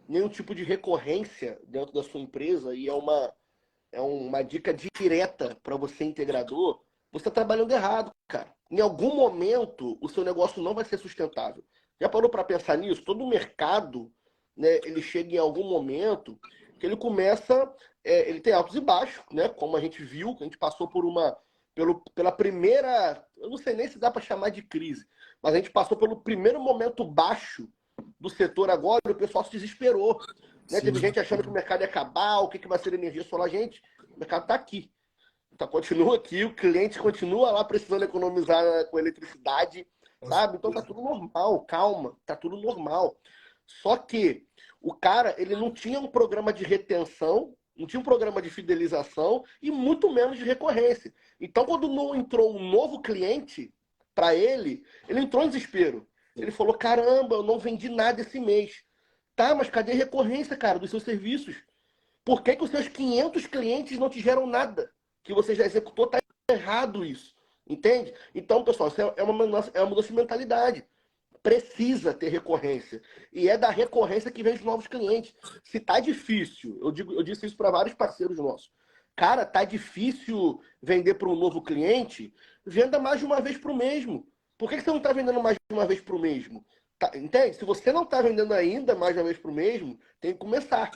nenhum tipo de recorrência dentro da sua empresa, e é uma dica direta para você, integrador, você está trabalhando errado, cara. Em algum momento, o seu negócio não vai ser sustentável. Já parou para pensar nisso? Todo mercado, né, ele chega em algum momento que ele começa, ele tem altos e baixos, né? Como a gente viu, que a gente passou pela primeira, eu não sei nem se dá para chamar de crise, mas a gente passou pelo primeiro momento baixo do setor agora e o pessoal se desesperou. Né? Teve gente achando que o mercado ia acabar, o que vai ser energia solar. Gente, o mercado está aqui. Continua aqui, o cliente continua lá precisando economizar com eletricidade, sabe? Então tá tudo normal, calma, tá tudo normal. Só que o cara, ele não tinha um programa de retenção, não tinha um programa de fidelização e muito menos de recorrência. Então, quando não entrou um novo cliente para ele entrou em desespero. Ele falou, caramba, eu não vendi nada esse mês. Tá, mas cadê a recorrência, cara, dos seus serviços? Por que os seus 500 clientes não te geram nada? Que você já executou, tá errado isso. Entende? Então, pessoal, isso é uma mudança de mentalidade. Precisa ter recorrência. E é da recorrência que vem os novos clientes. Se tá difícil, eu disse isso para vários parceiros nossos. Cara, tá difícil vender para um novo cliente, venda mais de uma vez para o mesmo. Por que você não está vendendo mais de uma vez para o mesmo? Tá, entende? Se você não está vendendo ainda mais de uma vez para o mesmo, tem que começar.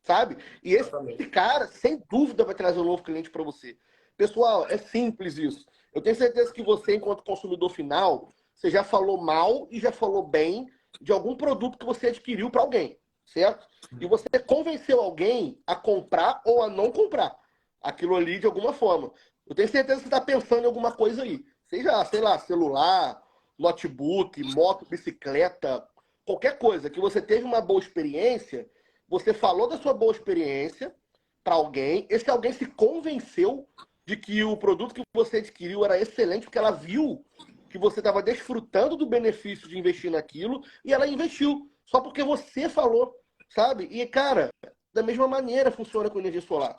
Sabe? E esse cara, sem dúvida, vai trazer um novo cliente para você. Pessoal, é simples isso. Eu tenho certeza que você, enquanto consumidor final, você já falou mal e já falou bem de algum produto que você adquiriu para alguém, certo? E você convenceu alguém a comprar ou a não comprar aquilo ali de alguma forma. Eu tenho certeza que você está pensando em alguma coisa aí. Seja, sei lá, celular, notebook, moto, bicicleta, qualquer coisa que você teve uma boa experiência, você falou da sua boa experiência para alguém, esse alguém se convenceu de que o produto que você adquiriu era excelente, porque ela viu que você estava desfrutando do benefício de investir naquilo e ela investiu, só porque você falou, sabe? E, cara, da mesma maneira funciona com energia solar.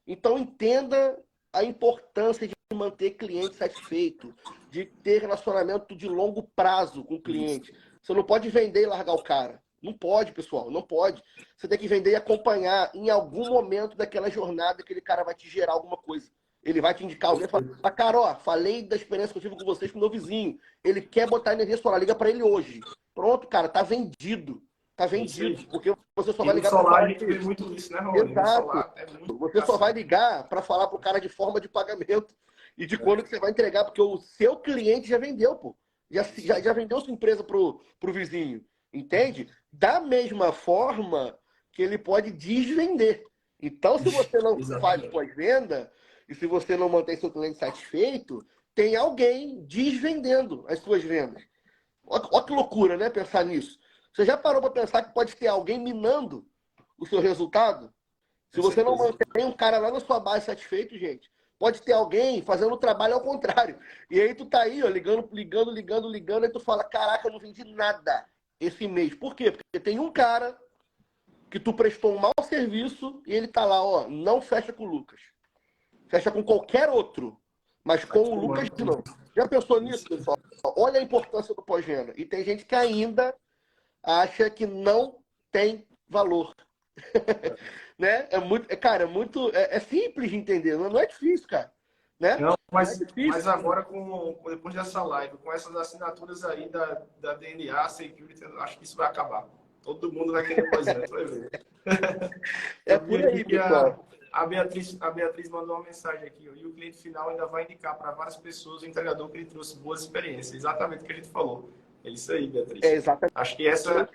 Então, entenda a importância de manter cliente satisfeito, de ter relacionamento de longo prazo com o cliente. Você não pode vender e largar o cara. Não pode, pessoal, não pode. Você tem que vender e acompanhar. Em algum momento daquela jornada, aquele cara vai te gerar alguma coisa. Ele vai te indicar alguém e falar, cara, ó, falei da experiência que eu tive com vocês, com o meu vizinho. Ele quer botar energia solar, liga para ele hoje. Pronto, cara, tá vendido. Tá vendido. Porque você só vai ligar para falar. A gente vê muito isso, né, Raoni? Exato. Você só vai ligar para falar pro cara de forma de pagamento e de quando que você vai entregar, porque o seu cliente já vendeu, pô. Já vendeu sua empresa pro vizinho. Entende? Da mesma forma que ele pode desvender. Então, se você não faz pós-venda e se você não mantém seu cliente satisfeito, tem alguém desvendendo as suas vendas. Olha que loucura, né? Pensar nisso. Você já parou para pensar que pode ter alguém minando o seu resultado? Se você não mantém um cara lá na sua base satisfeito, gente, pode ter alguém fazendo o trabalho ao contrário. E aí tu tá aí, ó, ligando, e tu fala, caraca, eu não vendi nada esse mês. Por quê? Porque tem um cara que tu prestou um mau serviço e ele tá lá, ó, não fecha com o Lucas. Fecha com qualquer outro, mas com o Lucas não. Já pensou nisso, pessoal? Olha a importância do pós-venda. E tem gente que ainda acha que não tem valor. Né? Cara, é simples de entender, não é difícil, cara. Né? Não, É mas difícil. agora, depois dessa live, com essas assinaturas aí da DNA, Security, eu acho que isso vai acabar. Todo mundo vai querer pós-venda, vai ver. É Eu vi por aqui aí, que pessoal. a Beatriz mandou uma mensagem aqui, ó, e o cliente final ainda vai indicar para várias pessoas o entregador que ele trouxe boas experiências. Exatamente o que a gente falou. É isso aí, É Beatriz. exatamente. Acho que essa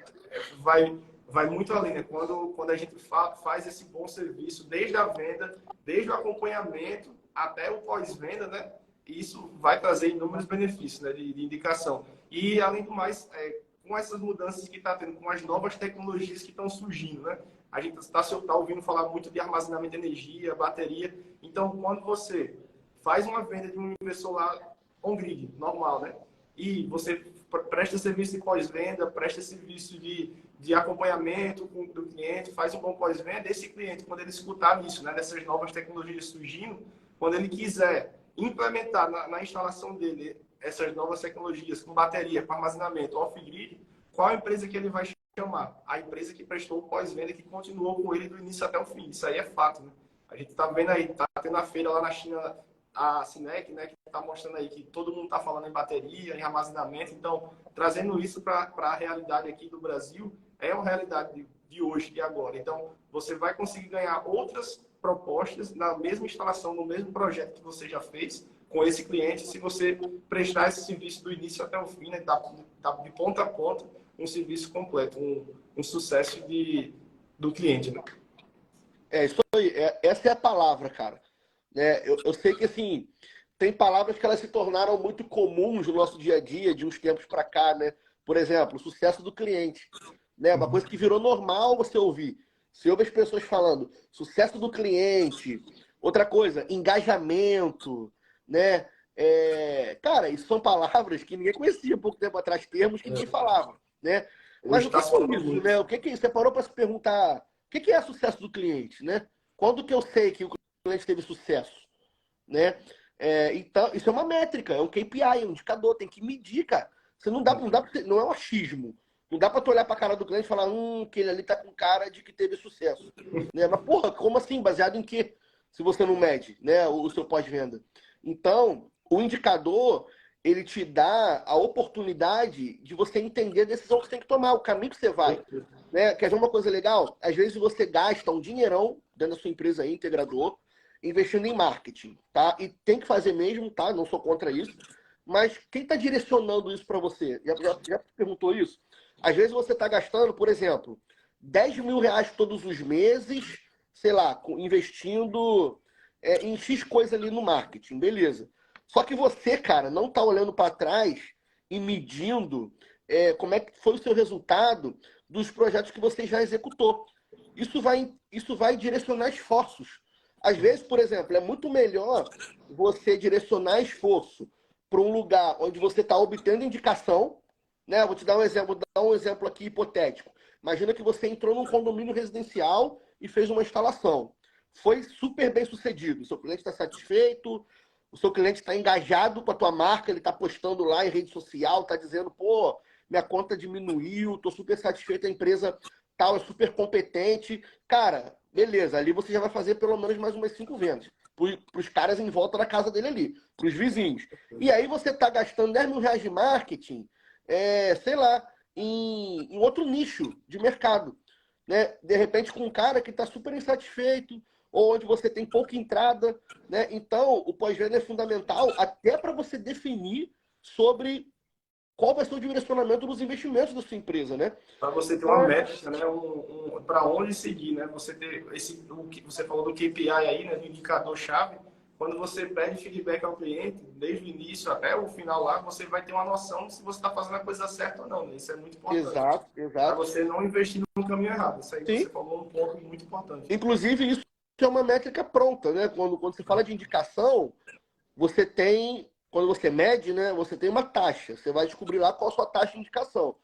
vai muito além, né? Quando a gente faz esse bom serviço, desde a venda, desde o acompanhamento até o pós-venda, né? Isso vai trazer inúmeros benefícios, né? De indicação. E, além do mais, com essas mudanças que está tendo, com as novas tecnologias que estão surgindo, né? A gente tá ouvindo falar muito de armazenamento de energia, bateria. Então, quando você faz uma venda de um inversor lá on-grid, normal, né? E você presta serviço de pós-venda, presta serviço de acompanhamento do cliente, faz um bom pós-venda. Esse cliente, quando ele escutar nisso, né, dessas novas tecnologias surgindo, quando ele quiser implementar na instalação dele essas novas tecnologias com bateria, com armazenamento off-grid, qual a empresa que ele vai chamar? A empresa que prestou o pós-venda, que continuou com ele do início até o fim. Isso aí é fato, né? A gente está vendo aí, está tendo a feira lá na China, a Cinec, né, que está mostrando aí que todo mundo está falando em bateria, em armazenamento. Então, trazendo isso para a realidade aqui do Brasil, é uma realidade de hoje e agora. Então, você vai conseguir ganhar outras propostas na mesma instalação, no mesmo projeto que você já fez com esse cliente, se você prestar esse serviço do início até o fim, né, de ponta a ponta, um serviço completo, um sucesso do cliente. Né? É isso aí. Essa é a palavra, cara. Eu sei que, assim, tem palavras que elas se tornaram muito comuns no nosso dia a dia, de uns tempos para cá, né? Por exemplo, o sucesso do cliente. Né? Uma coisa que virou normal você ouvir. Você ouve as pessoas falando sucesso do cliente. Outra coisa, engajamento, né? Cara, isso são palavras que ninguém conhecia há pouco tempo atrás, termos que ninguém falava, né? Mas Hoje o está que se é falando isso, muito. né? O que é isso? Você parou para se perguntar o que é sucesso do cliente, né? Quando que eu sei que o cliente teve sucesso, né? Então, isso é uma métrica, é um KPI, é um indicador, tem que medir, cara. Você não é um achismo. Não dá pra tu olhar pra cara do cliente e falar, que ele ali tá com cara de que teve sucesso. Né? Mas, porra, como assim? Baseado em quê? Se você não mede, né, o seu pós-venda. Então, o indicador, ele te dá a oportunidade de você entender a decisão que você tem que tomar, o caminho que você vai. Né? Quer ver uma coisa legal? Às vezes você gasta um dinheirão dentro da sua empresa aí, integrador, investindo em marketing, tá? E tem que fazer mesmo, tá? Não sou contra isso. Mas quem está direcionando isso para você? Já perguntou isso? Às vezes você está gastando, por exemplo, R$ 10.000 todos os meses, sei lá, investindo em X coisa ali no marketing, beleza. Só que você, cara, não está olhando para trás e medindo como é que foi o seu resultado dos projetos que você já executou. Isso vai direcionar esforços. Às vezes, por exemplo, é muito melhor você direcionar esforço para um lugar onde você está obtendo indicação, né? Vou te dar um exemplo aqui hipotético. Imagina que você entrou num condomínio residencial e fez uma instalação. Foi super bem sucedido. O seu cliente está satisfeito, o seu cliente está engajado com a tua marca, ele está postando lá em rede social, está dizendo, pô, minha conta diminuiu, estou super satisfeito, a empresa tal é super competente. Cara, beleza, ali você já vai fazer pelo menos mais umas 5 vendas para os caras em volta da casa dele ali, para os vizinhos. E aí você está gastando R$ 10.000 de marketing, sei lá, em outro nicho de mercado. Né? De repente, com um cara que está super insatisfeito, ou onde você tem pouca entrada. Né? Então, o pós-venda é fundamental até para você definir sobre qual vai ser o direcionamento dos investimentos da sua empresa. Né? Para você ter uma Então, métrica, né? Para onde seguir, né? Você ter o que você falou do KPI aí, né? Do indicador-chave. Quando você pede feedback ao cliente, desde o início até o final lá, você vai ter uma noção se você está fazendo a coisa certa ou não. Né? Isso é muito importante. exato, Para exato. você não investir no caminho errado. Isso aí você Sim. falou um ponto muito importante. Inclusive, isso é uma métrica pronta, né? Quando você fala de indicação, você tem, quando você mede, né? Você tem uma taxa. Você vai descobrir lá qual a sua taxa de indicação.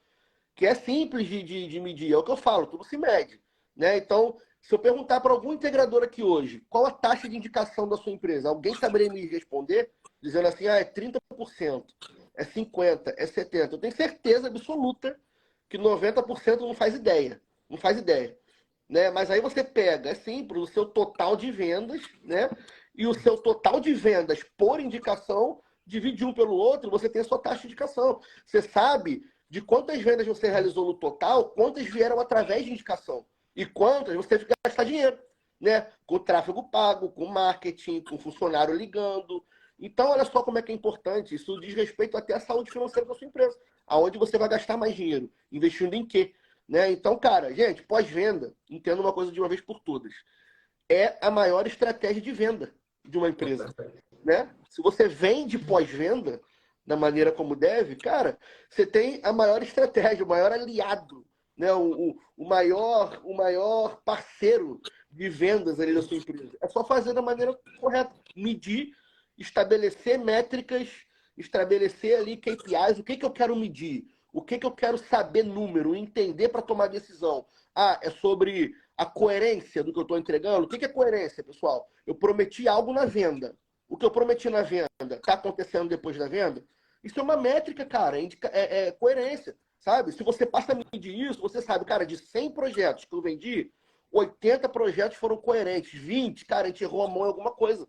Que é simples de medir, é o que eu falo, tudo se mede. Né? Então, se eu perguntar para algum integrador aqui hoje, qual a taxa de indicação da sua empresa? Alguém saberia me responder? Dizendo assim, é 30%, é 50%, é 70%. Eu tenho certeza absoluta que 90% não faz ideia. Não faz ideia. Né? Mas aí você pega, é simples, o seu total de vendas, né? e o seu total de vendas por indicação, divide um pelo outro, você tem a sua taxa de indicação. Você sabe de quantas vendas você realizou no total, quantas vieram através de indicação e quantas você teve que gastar dinheiro, né? Com tráfego pago, com marketing, com funcionário ligando. Então, olha só como é que é importante. Isso diz respeito até à saúde financeira da sua empresa. Aonde você vai gastar mais dinheiro? Investindo em quê? Né? Então, cara, gente, pós-venda, entenda uma coisa de uma vez por todas. É a maior estratégia de venda de uma empresa. Né? Se você vende pós-venda da maneira como deve, cara, você tem a maior estratégia, o maior aliado, né? O maior parceiro de vendas ali da sua empresa. É só fazer da maneira correta. Medir, estabelecer métricas, estabelecer ali KPIs, o que eu quero medir, o que eu quero saber número, entender para tomar decisão. Ah, é sobre a coerência do que eu estou entregando. O que é coerência, pessoal? Eu prometi algo na venda. O que eu prometi na venda está acontecendo depois da venda? Isso é uma métrica, cara. É coerência, sabe? Se você passa a medir isso, você sabe, cara, de 100 projetos que eu vendi, 80 projetos foram coerentes. 20, cara, a gente errou a mão em alguma coisa.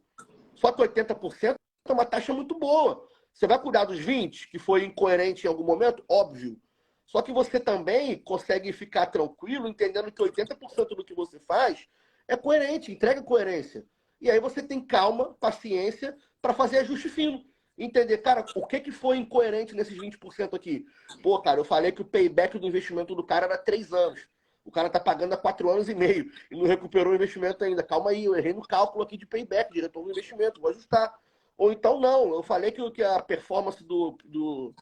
Só que 80% é uma taxa muito boa. Você vai cuidar dos 20, que foi incoerente em algum momento? Óbvio. Só que você também consegue ficar tranquilo, entendendo que 80% do que você faz é coerente, entrega coerência. E aí você tem calma, paciência para fazer ajuste fino. Entender, cara, o que foi incoerente nesses 20% aqui? Pô, cara, eu falei que o payback do investimento do cara era 3 anos. O cara tá pagando há 4 anos e meio e não recuperou o investimento ainda. Calma aí, eu errei no cálculo aqui de payback, de retorno do investimento, vou ajustar. Ou então não, eu falei que a performance do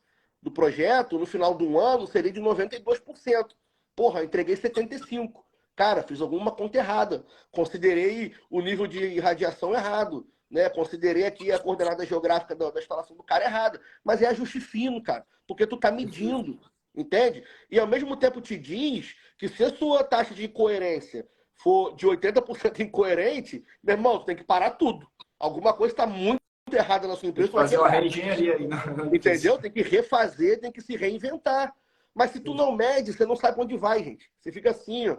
projeto no final do ano seria de 92%. Porra, entreguei 75%. Cara, fiz alguma conta errada. Considerei o nível de radiação errado. Né? Considerei aqui a coordenada geográfica da instalação do cara errada. Mas é ajuste fino, cara. Porque tu tá medindo. Entende? E ao mesmo tempo te diz que se a sua taxa de incoerência for de 80% incoerente, meu irmão, tu tem que parar tudo. Alguma coisa está muito errada na sua empresa. Tem que fazer uma reengenharia aí. Entendeu? Tem que refazer, tem que se reinventar. Mas se tu não mede, você não sabe para onde vai, gente. Você fica assim, ó.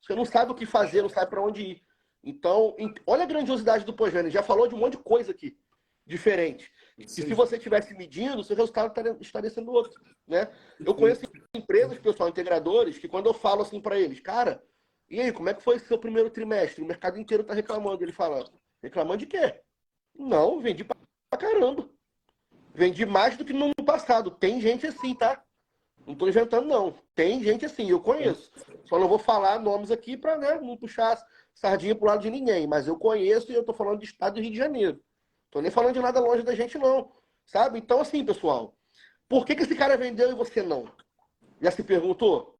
Você não sabe o que fazer, não sabe para onde ir. Então, olha a grandiosidade do pós-venda. Já falou de um monte de coisa aqui, diferente. E se você estivesse medindo, seu resultado estaria sendo outro. Né? Eu conheço empresas, pessoal, integradores, que quando eu falo assim para eles, cara, e aí, como é que foi esse seu primeiro trimestre? O mercado inteiro está reclamando. Ele fala, reclamando de quê? Não, vendi pra caramba. Vendi mais do que no ano passado. Tem gente assim, tá? Não estou inventando, não. Tem gente assim, eu conheço. Só não vou falar nomes aqui para, né, não puxar sardinha pro lado de ninguém. Mas eu conheço e eu estou falando de estado do Rio de Janeiro. Estou nem falando de nada longe da gente, não. Sabe? Então, assim, pessoal, por que esse cara vendeu e você não? Já se perguntou?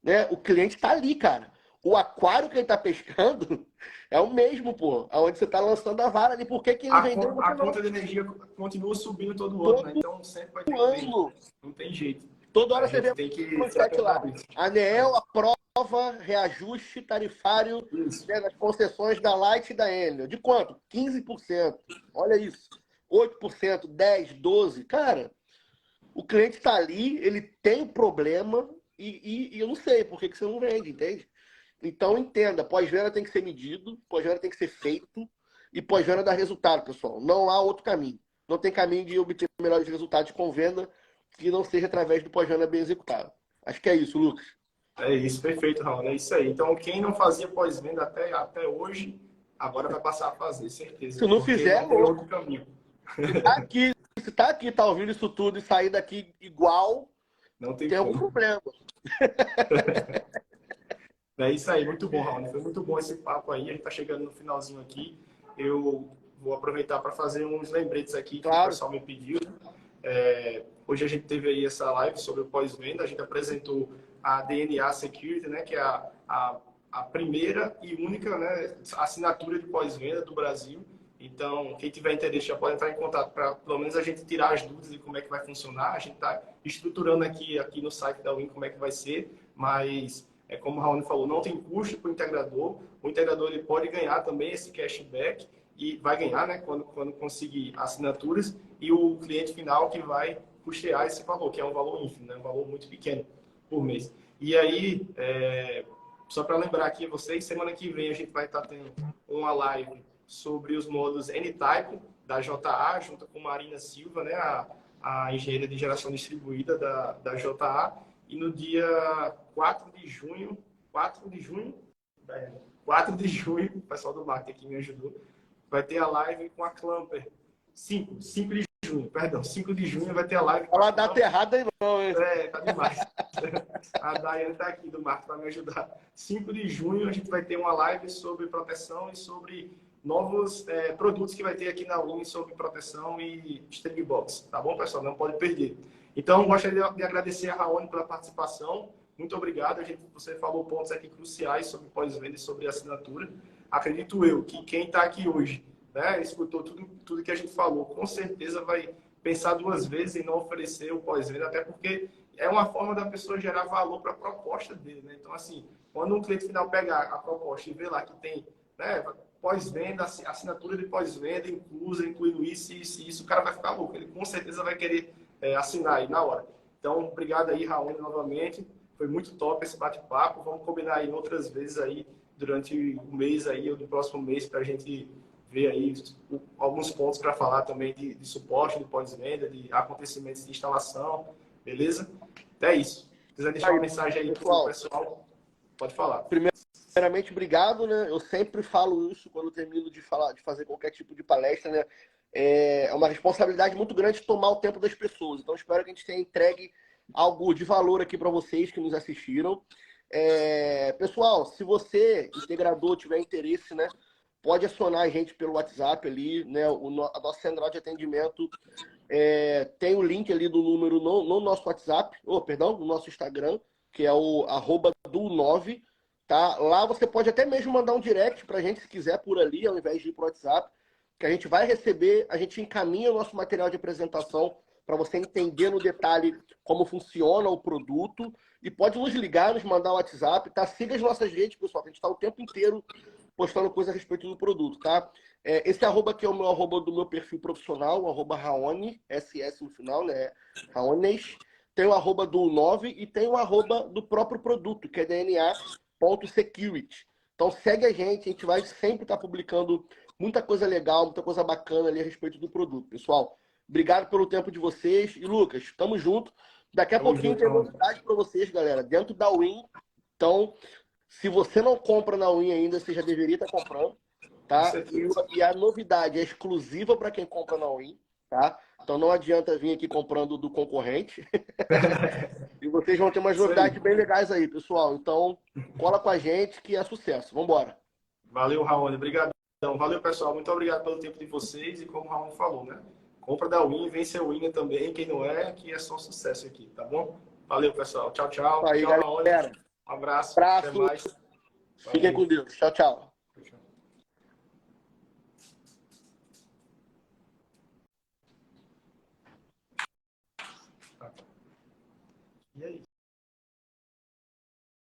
Né? O cliente está ali, cara. O aquário que ele está pescando é o mesmo, pô. Onde você está lançando a vara ali. Por que ele vendeu e você A não? conta de energia continua subindo todo ano, né? Então sempre vai ter ano. Não tem jeito. Toda hora A você vê gente tem que manchete lá. A ANEEL aprova reajuste tarifário, né, das concessões da Light e da Enel. De quanto? 15%. Olha isso. 8%, 10%, 12%. Cara, o cliente está ali, ele tem problema e eu não sei por que você não vende, entende? Então, entenda, pós-venda tem que ser medido, pós-venda tem que ser feito e pós-venda dá resultado, pessoal. Não há outro caminho. Não tem caminho de obter melhores resultados com venda que não seja através do pós-venda bem executado. Acho que é isso, Lucas. É isso, perfeito, Raul. É isso aí. Então, quem não fazia pós-venda até hoje, agora vai passar a fazer, certeza. Se não porque fizer, não tem outro caminho. Se tá aqui, tá ouvindo isso tudo e sair daqui igual, Não tem algum como. problema. É isso aí, muito bom, Raul. Foi muito bom esse papo aí. A gente está chegando no finalzinho aqui. Eu vou aproveitar para fazer uns lembretes aqui que o pessoal me pediu. Hoje a gente teve aí essa live sobre o pós-venda. A gente apresentou a DNA Security, né, que é a primeira e única, né, assinatura de pós-venda do Brasil. Então, quem tiver interesse já pode entrar em contato para, pelo menos, a gente tirar as dúvidas de como é que vai funcionar. A gente está estruturando aqui no site da Win como é que vai ser, mas, como o Raoni falou, não tem custo para o integrador. O integrador ele pode ganhar também esse cashback e vai ganhar, né, quando conseguir assinaturas, e o cliente final que vai custear esse valor, que é um valor ínfimo, né, um valor muito pequeno por mês. E aí, só para lembrar aqui vocês, semana que vem a gente vai estar tendo uma live sobre os modos N-Type da JA, junto com Marina Silva, né, a engenheira de geração distribuída da JA. E no dia 4 de junho, 4 de junho, o pessoal do marketing aqui me ajudou, vai ter a live com a Clamper. 5 de junho, perdão, 5 de junho vai ter a live com Fala a a data Clamper. errada aí não, hein? Tá demais. A Daiane tá aqui do marketing para me ajudar. 5 de junho a gente vai ter uma live sobre proteção e sobre novos produtos que vai ter aqui na Uni sobre proteção e string box. Tá bom, pessoal? Não pode perder. Então, gostaria de agradecer a Raoni pela participação. Muito obrigado. Você falou pontos aqui cruciais sobre pós-venda e sobre assinatura. Acredito eu que quem está aqui hoje, né, escutou tudo que a gente falou, com certeza vai pensar duas vezes em não oferecer o pós-venda, até porque é uma forma da pessoa gerar valor para a proposta dele, né? Então, assim, quando um cliente final pega a proposta e vê lá que tem, né, pós-venda, assinatura de pós-venda, incluindo isso e isso, o cara vai ficar louco. Ele com certeza vai querer assinar aí na hora. Então, obrigado aí, Raul, novamente. Foi muito top esse bate-papo. Vamos combinar aí outras vezes aí, durante o mês aí, ou do próximo mês, para a gente ver aí alguns pontos para falar também de suporte, de pós-venda, de acontecimentos de instalação, beleza? É isso. Se quiser deixar uma mensagem aí para o pessoal, pode falar. Primeiramente, obrigado, né? Eu sempre falo isso quando termino de fazer qualquer tipo de palestra, né? É uma responsabilidade muito grande tomar o tempo das pessoas. Então, espero que a gente tenha entregue algo de valor aqui para vocês que nos assistiram. Pessoal, se você, integrador, tiver interesse, né? Pode acionar a gente pelo WhatsApp ali, né? A nossa central de atendimento tem o link ali do número no nosso WhatsApp, perdão, no nosso Instagram, que é o @du9, tá? Lá você pode até mesmo mandar um direct pra gente, se quiser, por ali, ao invés de ir pro WhatsApp, que a gente vai receber, a gente encaminha o nosso material de apresentação para você entender no detalhe como funciona o produto e pode nos ligar, nos mandar o WhatsApp, tá? Siga as nossas redes, pessoal, que a gente está o tempo inteiro postando coisa a respeito do produto, tá? Esse arroba aqui é o meu arroba do meu perfil profissional, o arroba Raoni, SS no final, né? Raones. Tem o arroba do 9 e tem o arroba do próprio produto, que é dna.security. Então segue a gente vai sempre estar publicando muita coisa legal, muita coisa bacana ali a respeito do produto. Pessoal, obrigado pelo tempo de vocês. E Lucas, estamos juntos. Daqui a pouquinho tem novidade para vocês, galera, dentro da Win. Então, se você não compra na Win ainda, você já deveria estar comprando, tá? E a novidade é exclusiva para quem compra na Win, tá? Então não adianta vir aqui comprando do concorrente. E vocês vão ter umas novidades bem legais aí, pessoal. Então, cola com a gente que é sucesso. Vamos embora. Valeu, Raoni. Obrigado. Valeu, pessoal. Muito obrigado pelo tempo de vocês. E como o Raoni falou, né? Compra da Win, vence a Win também. Quem não é, que é só sucesso aqui, tá bom? Valeu, pessoal. Tchau, tchau. Aí, tchau, Raoni. galera. Um abraço. Até mais. Fiquem com Deus. Tchau, tchau. E aí?